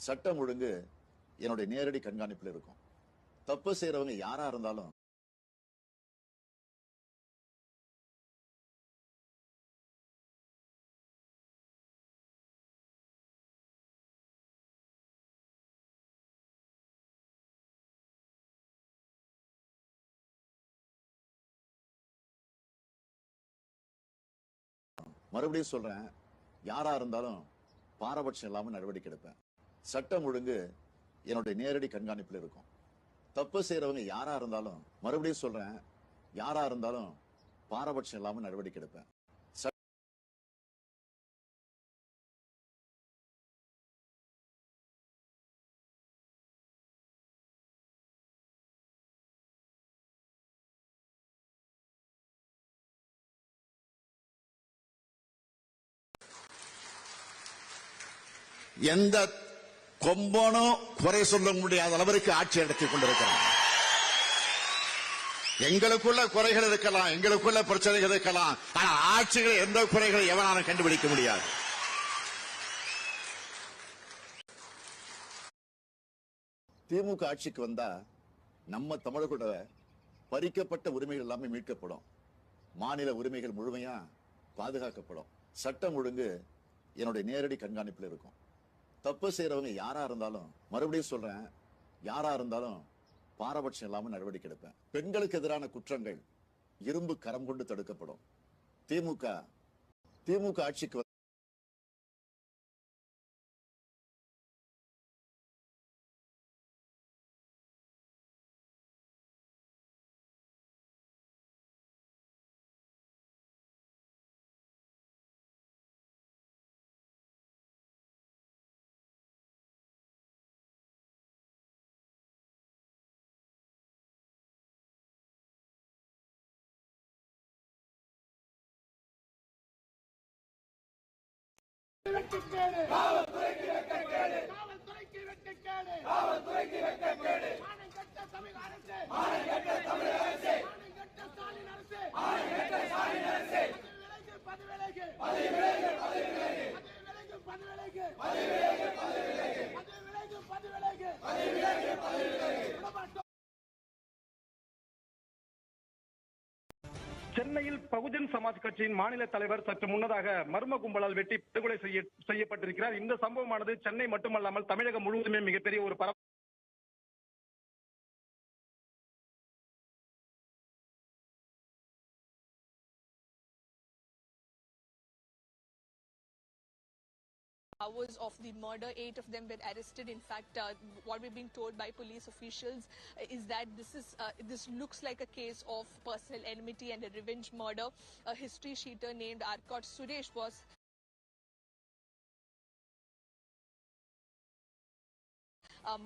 சட்டம் ஒழுங்கு என்னுடைய நேரடி கண்காணிப்பில் இருக்கும். தப்பு செய்யறவங்க யாரா இருந்தாலும் மறுபடியும் சொல்றேன், யாரா இருந்தாலும் பாரபட்சம் இல்லாம நடவடிக்கை எடுப்பேன். சட்டம் ஒழுங்கு என்னுடைய நேரடி கண்காணிப்பில் இருக்கும். தப்பு செய்யறவங்க யாரா இருந்தாலும், மறுபடியும் சொல்றேன், யாரா இருந்தாலும் பாரபட்சம் இல்லாம நடவடிக்கை எடுப்பேன். எந்த கொம்பனும் குறை சொல்ல முடியாத அளவிற்கு ஆட்சி நடத்திக் கொண்டிருக்கிறார். எங்களுக்குள்ள குறைகள் இருக்கலாம், எங்களுக்குள்ள பிரச்சனைகள் இருக்கலாம், ஆனால் ஆட்சிகள் எந்த குறைகளை எவனாலும் கண்டுபிடிக்க முடியாது. திமுக ஆட்சிக்கு வந்தா நம்ம தமிழர்களோட பறிக்கப்பட்ட உரிமைகள் எல்லாமே மீட்கப்படும். மாநில உரிமைகள் முழுமையா பாதுகாக்கப்படும். சட்டம் ஒழுங்கு என்னுடைய நேரடி கண்காணிப்பில் இருக்கும். தப்பு செய்யறவங்க யாரா இருந்தாலும், மறுபடியும் சொல்றேன், யாரா இருந்தாலும் பாரபட்சம் இல்லாம நடவடிக்கை எடுப்பேன். பெண்களுக்கு எதிரான குற்றங்கள் இரும்பு கரம் கொண்டு தடுக்கப்படும். திமுக ஆட்சிக்கு காவல்துறைக்கு வெட்கக்கேடு. மானங்கெட்ட தமிழக அரசு. மானங்கெட்ட ஸ்டாலின் அரசு. பதவி விலகு. சென்னையில் பகுஜன் சமாஜ் கட்சியின் மாநில தலைவர் சற்று முன்னதாக மர்ம கும்பலால் வெட்டி படுகொலை செய்யப்பட்டிருக்கிறார். இந்த சம்பவமானது சென்னை மட்டுமல்லாமல் தமிழகம் முழுவதுமே மிகப்பெரிய ஒரு hours of the murder. 8 of them were arrested. In fact, what we're being told by police officials is that this looks like a case of personal enmity and a revenge murder. A history sheeter named Arcot Suresh was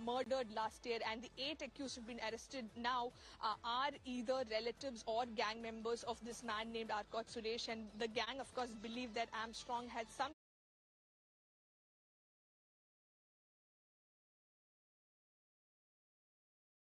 murdered last year, and the 8 accused who've been arrested now are either relatives or gang members of this man named Arcot Suresh. And the gang, of course, believe that Armstrong had some